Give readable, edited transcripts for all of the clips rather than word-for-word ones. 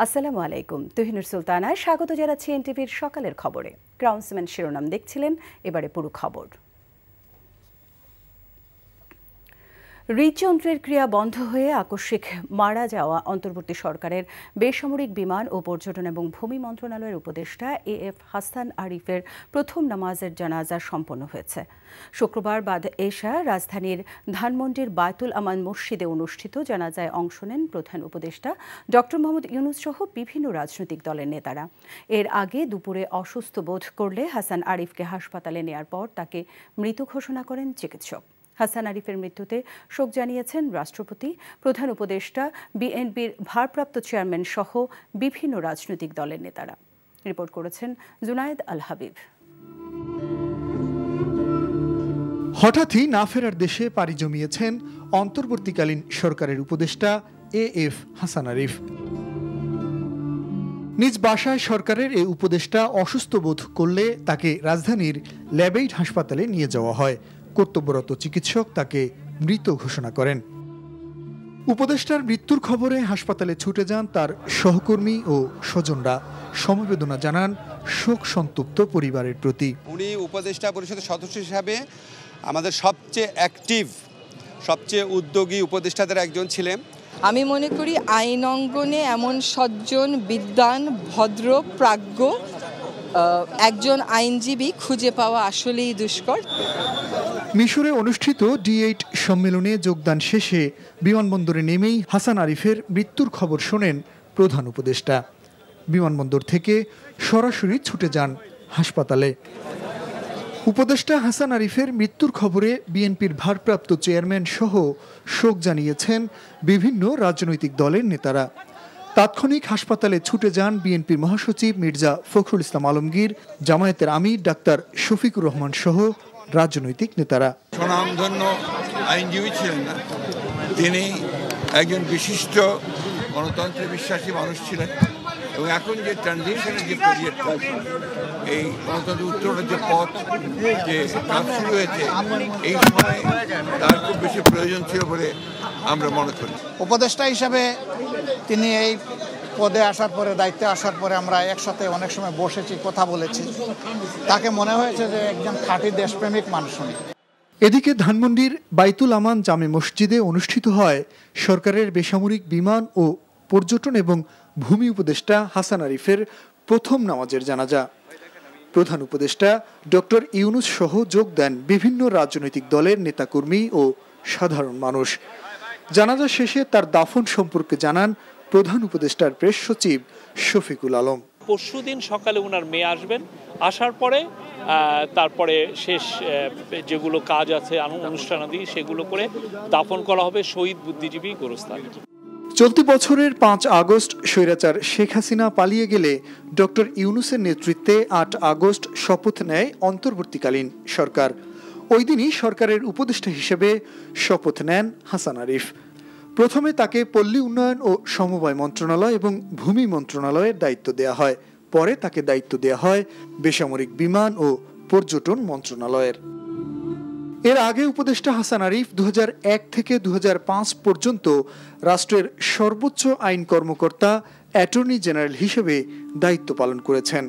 আসসালামু আলাইকুম। তুহিনুর সুলতানা স্বাগত জানাচ্ছি এনটিভির সকালের খবরে। ক্রাউন্সম্যান শিরোনাম দেখছিলেন, এবারে পুরো খবর। হৃদযন্ত্রের ক্রিয়া বন্ধ হয়ে আকস্মিক মারা যাওয়া অন্তর্বর্তী সরকারের বেসামরিক বিমান ও পর্যটন এবং ভূমি মন্ত্রণালয়ের উপদেষ্টা এএফ হাসান আরিফের প্রথম নামাজের জানাজা সম্পন্ন হয়েছে। শুক্রবার বাদ এশা রাজধানীর ধানমন্ডির বায়তুল আমান মসজিদে অনুষ্ঠিত জানাজায় অংশ নেন প্রধান উপদেষ্টা ডক্টর মোহাম্মদ ইউনূস সহ বিভিন্ন রাজনৈতিক দলের নেতারা। এর আগে দুপুরে অসুস্থ বোধ করলে হাসান আরিফকে হাসপাতালে নেয়ার পর তাকে মৃত ঘোষণা করেন চিকিৎসক। হাসান আরিফের মৃত্যুতে শোক জানিয়েছেন রাষ্ট্রপতি, প্রধান উপদেষ্টা, বিএনপির ভারপ্রাপ্ত চেয়ারম্যান সহ বিভিন্ন রাজনৈতিক দলের নেতারা। রিপোর্ট করেছেন জুনায়েদ আল হাবিব। হঠাৎই না ফেরার দেশে পাড়ি জমিয়েছেন অন্তর্বর্তীকালীন সরকারের উপদেষ্টা এএফ হাসান আরিফ। নিজ বাসায় সরকারের এই উপদেষ্টা অসুস্থ বোধ করলে তাকে রাজধানীর ল্যাবেইড হাসপাতালে নিয়ে যাওয়া হয়। কর্তব্যরত চিকিৎসক তাকে মৃত ঘোষণা করেন। উপদেষ্টার মৃত্যুর খবরে হাসপাতালে ছুটে যান তার সহকর্মী ও স্বজনরা। সমবেদনা জানান শোক সন্তপ্ত পরিবারের প্রতি। উনি উপদেষ্টা পরিষদের সদস্য হিসাবে আমাদের সবচেয়ে অ্যাক্টিভ, সবচেয়ে উদ্যোগী উপদেষ্টাদের একজন ছিলেন। আমি মনে করি আইন অঙ্গনে এমন সজ্জন, বিদ্বান, ভদ্র, প্রাজ্ঞ একজন আইনজীবী খুঁজে পাওয়া আসলেই দুষ্কর। মিশরে অনুষ্ঠিত D8 সম্মেলনে যোগদান শেষে বিমানবন্দরে নেমেই হাসান আরিফের মৃত্যুর খবর শোনেন প্রধান উপদেষ্টা। বিমানবন্দর থেকে সরাসরি ছুটে যান হাসপাতালে। উপদেষ্টা হাসান আরিফের মৃত্যুর খবরে বিএনপির ভারপ্রাপ্ত চেয়ারম্যান সহ শোক জানিয়েছেন বিভিন্ন রাজনৈতিক দলের নেতারা। তাৎক্ষণিক হাসপাতালে ছুটে যান বিএনপির মহাসচিব মির্জা ফখরুল ইসলাম আলমগীর, জামায়াতের আমির ডাক্তার শফিকুর রহমান সহ রাজনৈতিক নেতারা। স্বনামধন্য আইনজীবী ছিলেন না, তিনি একজন বিশিষ্ট গণতন্ত্রে বিশ্বাসী মানুষ ছিলেন এবং এখন যে ট্রানজিশনের যে পিরিয়ডটা, এই গণতন্ত্র উত্তরের যে পথ যে কাজ শুরু হয়েছে, এই সময় তার খুব বেশি প্রয়োজন ছিল বলে আমরা মনে করি। উপদেষ্টা হিসাবে তিনি এই পদে আসার পরে, দায়িত্বে আসার পরে আমরা একসাথে অনেক সময় বসেছি, কথা বলেছি। তাকে মনে হয়েছে যে একজন খাঁটি দেশপ্রেমিক মানুষ। এদিকে ধানমন্ডির বায়তুল আমান জামে মসজিদে অনুষ্ঠিত হয় সরকারের বেসামরিক বিমান ও পর্যটন এবং ভূমি উপদেষ্টা হাসান আরিফের প্রথম নামাজের জানাজা। প্রধান উপদেষ্টা ডক্টর ইউনূস সহ যোগ দেন বিভিন্ন রাজনৈতিক দলের নেতাকর্মী ও সাধারণ মানুষ। জানাজা শেষে তার দাফন সম্পর্কে জানান প্রধান উপদেষ্টার প্রেস সচিব শফিকুল আলম। পরশুদিন সকালে ওনার মেয়ে আসবেন, আসার পরে তারপরে শেষ যেগুলো কাজ আছে অনুষ্ঠানাদি সেগুলো করে দাফন করা হবে শহীদ বুদ্ধিজীবী গোরস্থানে। চলতি বছরের 5 আগস্ট স্বৈরাচার শেখ হাসিনা পালিয়ে গেলে ডক্টর ইউনূসের নেতৃত্বে 8 আগস্ট শপথ নেয় অন্তর্বর্তীকালীন সরকার। ওই দিনই সরকারের উপদেষ্টা হিসেবে শপথ নেন হাসান আরিফ। প্রথমে তাকে পল্লী উন্নয়ন ও সমবায় মন্ত্রণালয় এবং ভূমি মন্ত্রণালয়ের দায়িত্ব দেয়া হয়। পরে তাকে দায়িত্ব দেয়া হয় বেসামরিক বিমান ও পর্যটন মন্ত্রণালয়ের। এর আগে উপদেষ্টা হাসান আরিফ 2001 থেকে 2005 পর্যন্ত রাষ্ট্রের সর্বোচ্চ আইন কর্মকর্তা অ্যাটর্নি জেনারেল হিসেবে দায়িত্ব পালন করেছেন।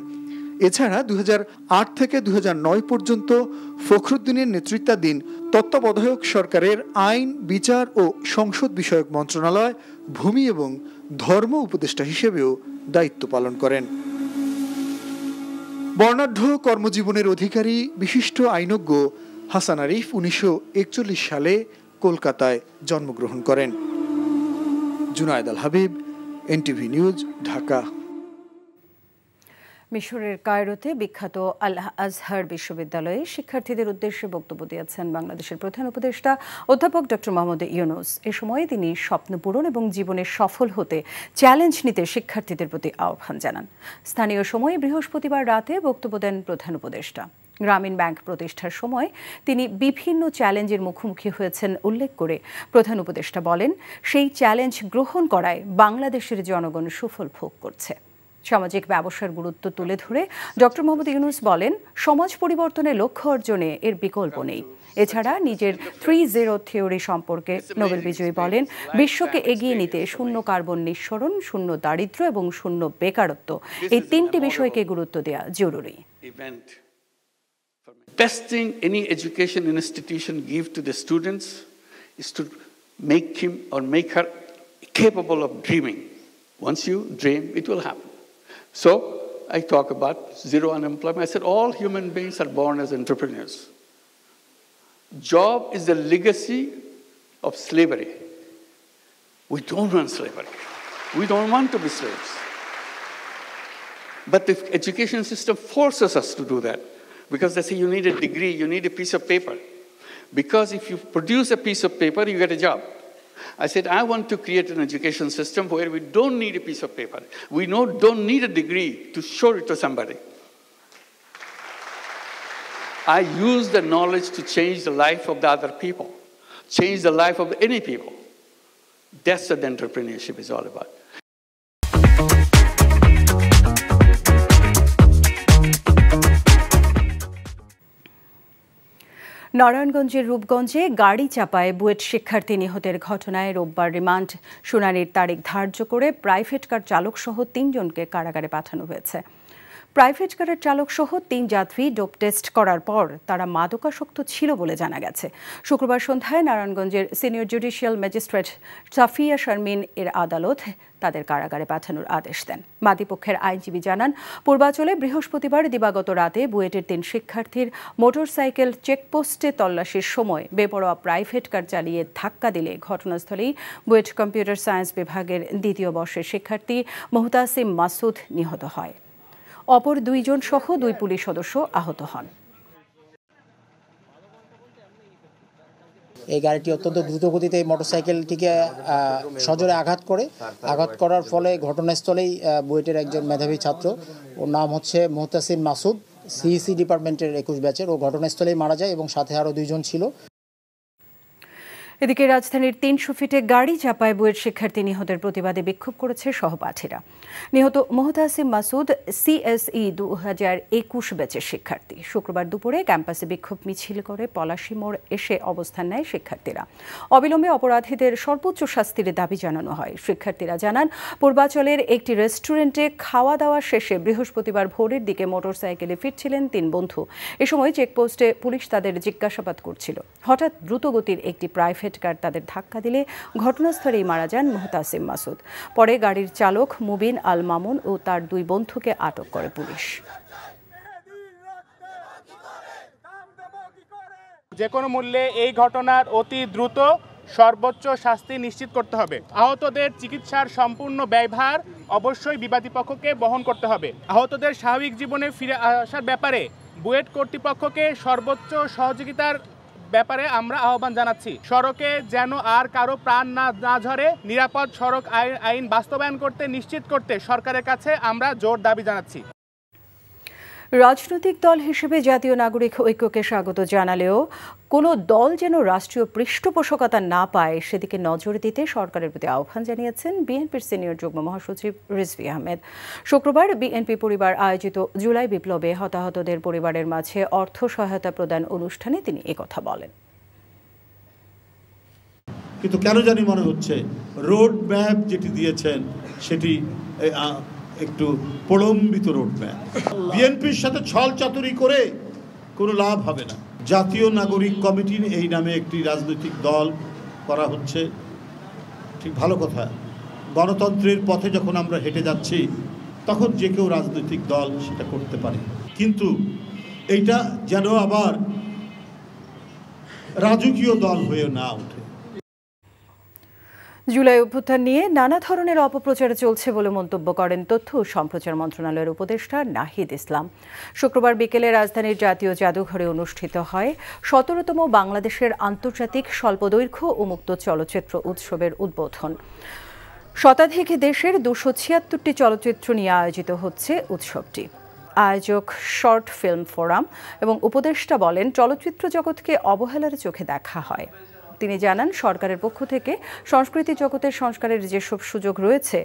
এছাড়া 2008 থেকে 2009 পর্যন্ত ফখরুদ্দিনের নেতৃত্বাধীন তত্ত্বাবধায়ক সরকারের আইন, বিচার ও সংসদ বিষয়ক মন্ত্রণালয়, ভূমি এবং ধর্ম উপদেষ্টা হিসেবেও দায়িত্ব পালন করেন। বর্ণাঢ্য কর্মজীবনের অধিকারী বিশিষ্ট আইনজ্ঞ হাসান আরিফ 1941 সালে কলকাতায় জন্মগ্রহণ করেন। জুনায়েদ আল হাবিব, এনটিভি নিউজ, ঢাকা। মিশরের কায়রোতে বিখ্যাত আল আজহার বিশ্ববিদ্যালয়ে শিক্ষার্থীদের উদ্দেশ্যে বক্তব্য দিয়েছেন বাংলাদেশের প্রধান উপদেষ্টা অধ্যাপক ডক্টর মোহাম্মদ ইউনূস। এ সময় তিনি স্বপ্ন পূরণ এবং জীবনে সফল হতে চ্যালেঞ্জ নিতে শিক্ষার্থীদের প্রতি আহ্বান জানান। স্থানীয় সময়ে বৃহস্পতিবার রাতে বক্তব্য দেন প্রধান উপদেষ্টা। গ্রামীণ ব্যাংক প্রতিষ্ঠার সময় তিনি বিভিন্ন চ্যালেঞ্জের মুখোমুখি হয়েছেন উল্লেখ করে প্রধান উপদেষ্টা বলেন, সেই চ্যালেঞ্জ গ্রহণ করায় বাংলাদেশের জনগণ সুফল ভোগ করছে। সামাজিক ব্যবসার গুরুত্ব তুলে ধরে ডক্টর মোহাম্মদ ইউনূস বলেন, সমাজ পরিবর্তনের লক্ষ্য অর্জনে এর বিকল্প নেই। এছাড়া নিজের 3-0 থিওরি সম্পর্কে নোবেল বিজয়ী বলেন, বিশ্বকে এগিয়ে নিতে শূন্য কার্বন নিঃসরণ, শূন্য দারিদ্র্য এবং শূন্য বেকারত্ব এই 3টি বিষয়কে গুরুত্ব দেওয়া জরুরি। Best thing any education institution give to the students is to make him or make her capable of dreaming. Once you dream, it will happen. So I talk about zero unemployment. I said all human beings are born as entrepreneurs. Job is the legacy of slavery. We don't want slavery. We don't want to be slaves. But the education system forces us to do that. Because they say you need a degree, you need a piece of paper. Because if you produce a piece of paper, you get a job. I said, I want to create an education system where we don't need a piece of paper. We don't need a degree to show it to somebody. I use the knowledge to change the life of the other people, change the life of any people. That's what entrepreneurship is all about. নারায়ণগঞ্জের রূপগঞ্জে গাড়ি চাপায় বুয়েট শিক্ষার্থী নিহতের ঘটনায় রোববার remand শুনানির তারিখ ধার্য করে প্রাইভেট কার চালক সহ 3 জনকে কারাগারে পাঠানো হয়েছে। প্রাইভেট কারের চালক সহ 3 যাত্রী ডোপ টেস্ট করার পর তারা মাদকাসক্ত ছিল বলে জানা গেছে। শুক্রবার সন্ধ্যায় নারায়ণগঞ্জের senior judicial magistrate Safia Sharmin এর আদালত তাদের কারাগারে পাঠানোর আদেশ দেন। বাদীপক্ষের আইনজীবী জানান, পূর্বাচলে বৃহস্পতিবার দিবাগত রাতে বুয়েটের 3 শিক্ষার্থীর মোটরসাইকেল চেকপোস্টে তল্লাশির সময় বেপরোয়া প্রাইভেট কার চালিয়ে ধাক্কা দিলে ঘটনাস্থলেই বুয়েট কম্পিউটার সায়েন্স বিভাগের 2য় বর্ষের শিক্ষার্থী মুহতাসিম মাসুদ নিহত হয়। অপর 2 জন সহ 2 পুলিশ সদস্য আহত হন। এই গাড়িটি অত্যন্ত দ্রুতগতিতে মোটরসাইকেলটিকে সজোরে আঘাত করার ফলে ঘটনাস্থলেই বুয়েটের একজন মেধাবী ছাত্র, ওর নাম হচ্ছে মুহতাসিম মাসুদ, সিইসি ডিপার্টমেন্টের 21 ব্যাচের, ও ঘটনাস্থলেই মারা যায় এবং সাথে আরও 2 জন ছিল। এদিকে রাজধানীর 300 ফিটে গাড়ি চাপায় বুয়েট শিক্ষার্থী নিহতের প্রতিবাদে বিক্ষোভ করেছে সহপাঠীরা। নিহত মুহতাসিম মাসুদ সিএসই 2021 ব্যাচের শিক্ষার্থী। শুক্রবার দুপুরে ক্যাম্পাসে বিক্ষোভ মিছিল করে পলাশী মোড় এসে অবস্থান নেয় শিক্ষার্থীরা। অবিলম্বে অপরাধীদের সর্বোচ্চ শাস্তির দাবি জানানো হয়। শিক্ষার্থীরা জানান, পূর্বাচলের একটি রেস্টুরেন্টে খাওয়া দাওয়া শেষে বৃহস্পতিবার ভোরের দিকে মোটরসাইকেলে ফিরছিলেন 3 বন্ধু। এ সময় চেকপোস্টে পুলিশ তাদের জিজ্ঞাসাবাদ করছিল। হঠাৎ দ্রুতগতির একটি প্রাইভেট কার তাদের ধাক্কা দিলে ঘটনাস্থলেই মারা যান মুহতাসিম মাসুদ। পরে গাড়ির চালক মুবিন আল মামুন ও তার 2 বন্ধুকে আটক করে পুলিশ। যে কোনো মূল্যে এই ঘটনার অতি দ্রুত সর্বোচ্চ শাস্তি নিশ্চিত করতে হবে। আহতদের চিকিৎসার সম্পূর্ণ ব্যয়ভার অবশ্যই বিবাদী পক্ষকে বহন করতে হবে। আহতদের স্বাভাবিক জীবনে ফিরে আসার ব্যাপারে বুয়েট কর্তৃপক্ষকে সর্বোচ্চ সহযোগিতার ব্যাপারে আমরা আহ্বান জানাচ্ছি। সড়কে যেন আর কারো প্রাণ না ঝরে, নিরাপদ সড়ক আইন বাস্তবায়ন করতে নিশ্চিত করতে সরকারের কাছে আমরা জোর দাবি জানাচ্ছি। রাজনৈতিক দল হিসেবে জাতীয় নাগরিক ঐক্যকে স্বাগত জানালেও কোনো দল যেন রাষ্ট্রীয় পৃষ্ঠপোষকতা না পায় সেদিকে নজর দিতে সরকারের প্রতি আহ্বান জানিয়েছেন বিএনপির সিনিয়র যুগ্ম মহাসচিব রিজভী আহমেদ। শুক্রবার বিএনপি পরিবার আয়োজিত জুলাই বিপ্লবে হতাহতদের পরিবারের মাঝে অর্থ সহায়তা প্রদান অনুষ্ঠানে তিনি একথা বলেন। কিন্তু কেন জানি মনে হচ্ছে রোড ম্যাপ যেটি দিয়েছেন সেটি একটু প্রলম্বিত রোড ম্যাপ। বিএনপির সাথে ছল চাতুরি করে কোনো লাভ হবে না। জাতীয় নাগরিক কমিটি এই নামে একটি রাজনৈতিক দল করা হচ্ছে, ঠিক ভালো কথা। গণতন্ত্রের পথে যখন আমরা হেঁটে যাচ্ছি তখন যে কেউ রাজনৈতিক দল সেটা করতে পারে, কিন্তু এইটা যেন আবার রাজকীয় দল হয়ে না ওঠে। জুলাই অভ্যুত্থান নিয়ে নানা ধরনের অপপ্রচার চলছে বলে মন্তব্য করেন তথ্য ও সম্প্রচার মন্ত্রণালয়ের উপদেষ্টা নাহিদ ইসলাম। শুক্রবার বিকেলে রাজধানীর জাতীয় জাদুঘরে অনুষ্ঠিত হয় 17তম বাংলাদেশের আন্তর্জাতিক স্বল্পদৈর্ঘ্য ও মুক্ত চলচ্চিত্র উৎসবের উদ্বোধন। শতাধিক দেশের 276টি চলচ্চিত্র নিয়ে আয়োজিত হচ্ছে উৎসবটি। আয়োজক শর্ট ফিল্ম ফোরাম এবং উপদেষ্টা বলেন, চলচ্চিত্র জগৎকে অবহেলার চোখে দেখা হয়। তিনি জানান, সরকারের পক্ষ থেকে সংস্কৃতি জগতের সংস্কারের যেসব সুযোগ রয়েছে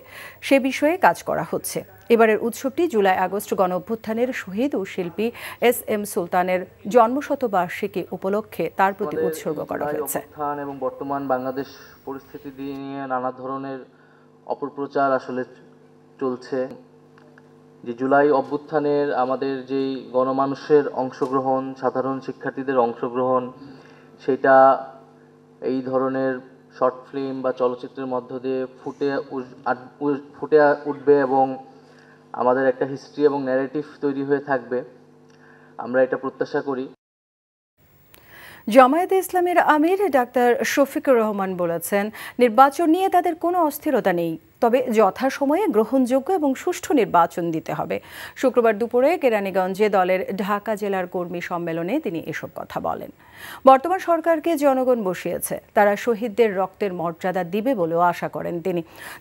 সে বিষয়ে কাজ করা হচ্ছে। এবারের উৎসবটি জুলাই আগস্ট গণ অভ্যুত্থানের শহীদ ও শিল্পী এস.এম. সুলতানের জন্মশতবার্ষিকী উপলক্ষে তার প্রতি উৎসর্গ করা হয়েছে। এবং বর্তমান বাংলাদেশ পরিস্থিতি নিয়ে নানা ধরনের অপপ্রচার আসলে চলছে। যে জুলাই অভ্যুত্থানের আমাদের যেই গণমানুষের অংশগ্রহণ, সাধারণ শিক্ষার্থীদের অংশগ্রহণ, সেটা এই ধরনের শর্ট ফিল্ম বা চলচ্চিত্রের মধ্য দিয়ে ফুটে উঠবে এবং আমাদের একটা হিস্ট্রি এবং ন্যারেটিভ তৈরি হয়ে থাকবে, আমরা এটা প্রত্যাশা করি। জামায়াতে ইসলামের আমির ডাক্তার শফিকুর রহমান বলেছেন, নির্বাচন নিয়ে তাদের কোনো অস্থিরতা নেই, তবে যথাসময়ে গ্রহণযোগ্য এবং সুষ্ঠু নির্বাচন দিতে হবে। শুক্রবার দুপুরে কেরানীগঞ্জে দলের ঢাকা জেলার কর্মী সম্মেলনে তিনি এসব কথা বলেন। বর্তমান সরকারকে জনগণ বসিয়েছে, তারা শহীদদের রক্তের মর্যাদা দিবে বলেও আশা করেন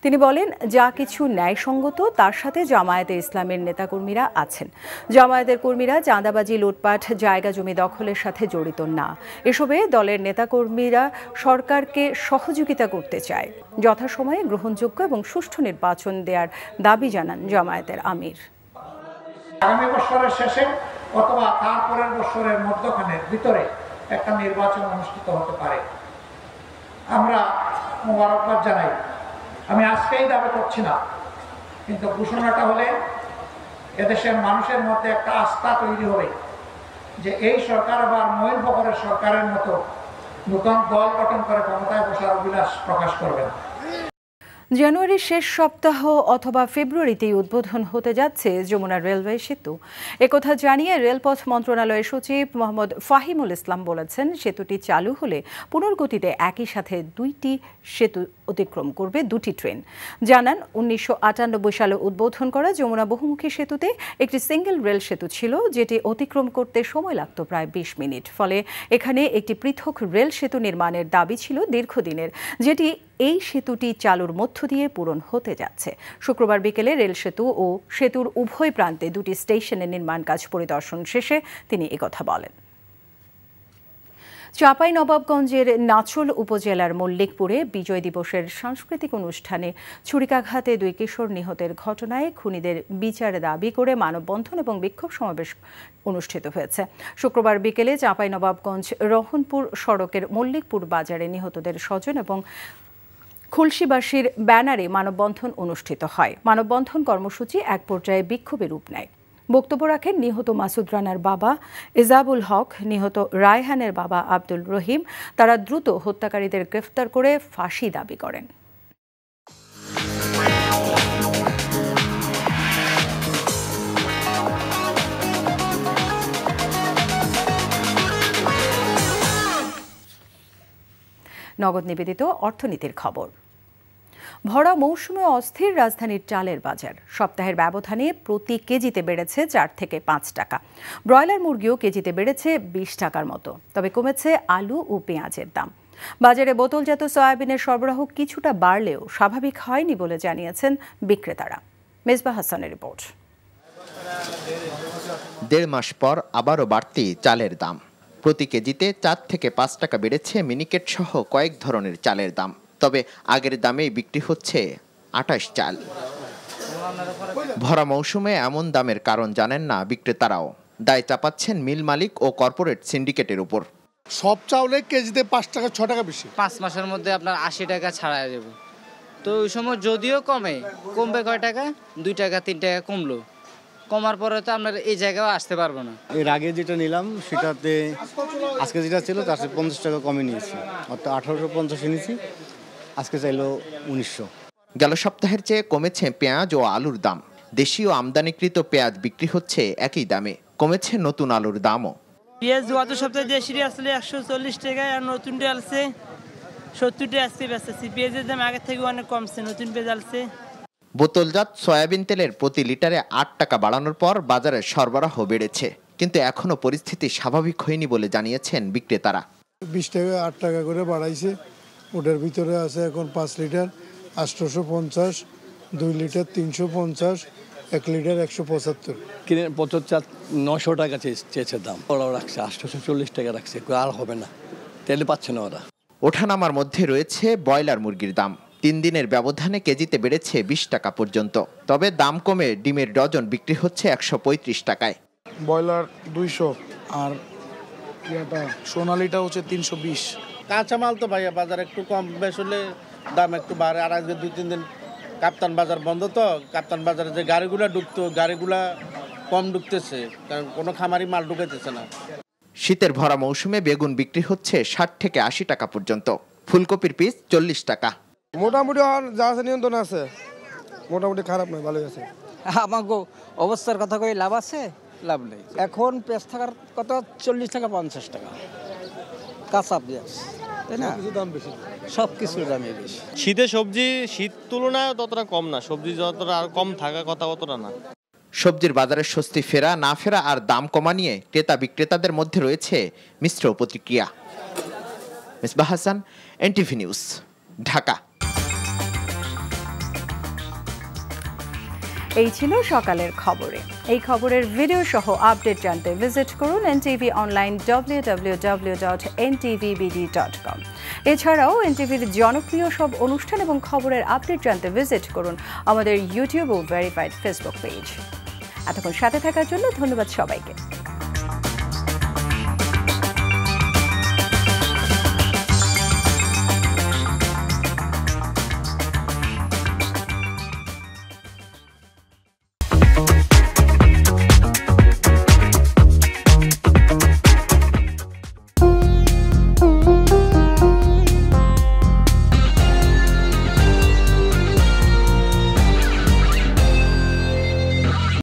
তিনি বলেন, যা কিছু ন্যায়সঙ্গত তার সাথে জামায়াতে ইসলামের নেতাকর্মীরা আছেন। জামায়াতের কর্মীরা চাঁদাবাজি, লুটপাট, জায়গা জমি দখলের সাথে জড়িত না। এসবে দলের নেতাকর্মীরা সরকারকে সহযোগিতা করতে চায়। যথাসময়ে গ্রহণযোগ্য এবং সুষ্ঠু নির্বাচন দেওয়ার দাবি জানান জামায়াতের আমির। আগামী বছরের শেষে অথবা তারপরের বছরের মধ্যখানের ভিতরে একটা নির্বাচন অনুষ্ঠিত হতে পারে, আমরা মোবারকবাদ জানাই। আমি আজকেই দাবি করছি না, কিন্তু ঘোষণাটা হলে এদেশের মানুষের মধ্যে একটা আস্থা তৈরি হবে যে এই সরকার আবার মঈন ফখরের সরকারের মতো নতুন দল গঠন করে ক্ষমতায় বসার অভিলাষ প্রকাশ করবে না। জানুয়ারির শেষ সপ্তাহ অথবা ফেব্রুয়ারিতেই উদ্বোধন হতে যাচ্ছে যমুনা রেলওয়ে সেতু। একথা জানিয়ে রেলপথ মন্ত্রণালয়ের সচিব মোহাম্মদ ফাহিমুল ইসলাম বলেছেন, সেতুটি চালু হলে পুনর্গতিতে একই সাথে দুইটি সেতু অতিক্রম করবে দুটি ট্রেন। জানান, 1998 সালে উদ্বোধন করা যমুনা বহুমুখী সেতুতে একটি সিঙ্গেল রেল সেতু ছিল, যেটি অতিক্রম করতে সময় লাগত প্রায় 20 মিনিট। ফলে এখানে একটি পৃথক রেল সেতু নির্মাণের দাবি ছিল দীর্ঘদিনের, যেটি এই সেতুটি চালুর মধ্য দিয়ে পূরণ হতে যাচ্ছে। শুক্রবার বিকেলে রেল সেতু ও সেতুর উভয় প্রান্তে দুটি স্টেশনের নির্মাণ কাজ পরিদর্শন শেষে তিনি একথা বলেন। চাঁপাইনবাবগঞ্জের নাচল উপজেলার মল্লিকপুরে বিজয় দিবসের সাংস্কৃতিক অনুষ্ঠানে ছুরিকাঘাতে 2 কিশোর নিহতের ঘটনায় খুনিদের বিচার দাবি করে মানববন্ধন এবং বিক্ষোভ সমাবেশ অনুষ্ঠিত হয়েছে। শুক্রবার বিকেলে চাঁপাইনবাবগঞ্জ রহনপুর সড়কের মল্লিকপুর বাজারে নিহতদের স্বজন এবং খুলশিবাসীর ব্যানারে মানববন্ধন অনুষ্ঠিত হয়। মানববন্ধন কর্মসূচি এক পর্যায়ে বিক্ষোভে রূপ নেয়। বক্তব্য রাখেন নিহত মাসুদ রানার বাবা এজাবুল হক, নিহত রায়হানের বাবা আব্দুল রহিম। তারা দ্রুত হত্যাকারীদের গ্রেফতার করে ফাঁসি দাবি করেন। নগদ নিবেদিত অর্থনীতির খবর। ভরা মৌসুমে অস্থির রাজধানীর চালের বাজার। সপ্তাহের ব্যবধানে প্রতি কেজিতে বেড়েছে 4 থেকে 5 টাকা। ব্রয়লার মুরগিও কেজিতে বেড়েছে 20 টাকার মতো। তবে কমেছে আলু ও পেঁয়াজের দাম। বাজারে বোতলজাত সয়াবিনের সরবরাহ কিছুটা বাড়লেও স্বাভাবিক হয়নি বলে জানিয়েছেন বিক্রেতারা। মেজবা হাসানের রিপোর্ট। 1.5 মাস পর আবারও বাড়তি চালের দাম। প্রতি কেজিতে 4 থেকে 5 টাকা বেড়েছে মিনিকেট সহ কয়েক ধরনের চালের দাম। তবে আগের দামেই বিক্রি হচ্ছে 28 চাল। ভরা মৌসুমে এমন দামের কারণ জানেন না বিক্রেতারাও। দায় চাপাচ্ছেন মিল মালিক ও কর্পোরেট সিন্ডিকেটের উপর। সব চাউলে কেজিতে 5 টাকা 6 টাকা বেশি। 5 মাসের মধ্যে আপনার 80 টাকা ছাড়া যাবে। তো ওই সময় যদিও কমবে কয় টাকা, 2 টাকা 3 টাকা কমলো। কমার পরে তো আপনার এই জায়গায় আসতে পারবো না। এর আগে যেটা নিলাম সেটাতে আজকে যেটা ছিল তার 50 টাকা কমে নিয়েছি, অর্থাৎ 1850 নিয়েছি, আজকে চাইলো 1900। গেল সপ্তাহের চেয়ে কমেছে পেঁয়াজ ও আলুর দাম। দেশীয় আমদানিকৃত পেঁয়াজ বিক্রি হচ্ছে একই দামে। কমেছে নতুন আলুর দামও। পেঁয়াজ গত সপ্তাহে দেশি আসলে 140 টাকায়, আর নতুনটা আসছে 70 টাকা আজকে বেচতেছি। পেঁয়াজের দাম আগের থেকে অনেক কমছে, নতুন পেঁয়াজ আসছে। বোতলজাত সয়াবিন তেলের প্রতি লিটারে 8 টাকা বাড়ানোর পর বাজারে সরবরাহ বেড়েছে, কিন্তু এখনো পরিস্থিতি স্বাভাবিক হয়নি বলে জানিয়েছেন বিক্রেতারা। 20 টাকা 8 টাকা করে বাড়াইছে। ওটার ভিতরে আছে এখন 5 লিটার 850, 2 লিটার 350, 1 লিটার 175। কিনে 75 900 টাকা চেয়েছে দাম। ওরাও রাখছে 840 টাকা রাখছে, আর হবে না, তেলে পাচ্ছে না ওরা। ওঠানামার মধ্যে রয়েছে ব্রয়লার মুরগির দাম। 3 দিনের ব্যবধানে কেজিতে বেড়েছে 20 টাকা পর্যন্ত। তবে দাম কমে ডিমের ডজন বিক্রি হচ্ছে 135 টাকায়। ব্রয়লার 200 আর সোনালিটা হচ্ছে 320। কাঁচামাল তো ভাইয়া বাজার একটু কম বেশ হলে দাম একটু বাড়ে। আর আজকে 2-3 দিন কাপ্তান বাজার বন্ধ, তো কাপ্তান বাজারে যে গাড়িগুলা ঢুকতো গাড়িগুলা কম ঢুকতেছে, কারণ কোনো খামারি মাল ঢুকাইতেছে না। শীতের ভরা মৌসুমে বেগুন বিক্রি হচ্ছে 60 থেকে 80 টাকা পর্যন্ত। ফুলকপির পিস 40 টাকা। মোটামুটি যা আছে নিয়ন্ত্রণ আছে, মোটামুটি খারাপ নয়, ভালোই আছে। আমাকে অবস্থার কথা কই লাভ আছে? লাভ নেই। এখন পেঁয়াজ থাকার কথা 40 টাকা 50 টাকা কাঁচা পেঁয়াজ, তাই না? দাম বেশি, সব কিছুর দামই বেশি। শীতে সবজি শীত তুলনায় ততটা কম না, সবজি যতটা আর কম থাকা কথা অতটা না। সবজির বাজারে স্বস্তি ফেরা না ফেরা আর দাম কমা নিয়ে ক্রেতা বিক্রেতাদের মধ্যে রয়েছে মিশ্র প্রতিক্রিয়া। Misbah Hasan, NTV news, Dhaka. এই ছিল সকালের খবরে। এই খবরের ভিডিও সহ আপডেট জানতে ভিজিট করুন NTV অনলাইন www.ntvbd.com। এছাড়াও এনটিভির জনপ্রিয় সব অনুষ্ঠান এবং খবরের আপডেট জানতে ভিজিট করুন আমাদের ইউটিউব ও ভেরিফাইড ফেসবুক পেজ। এতক্ষণ সাথে থাকার জন্য ধন্যবাদ সবাইকে।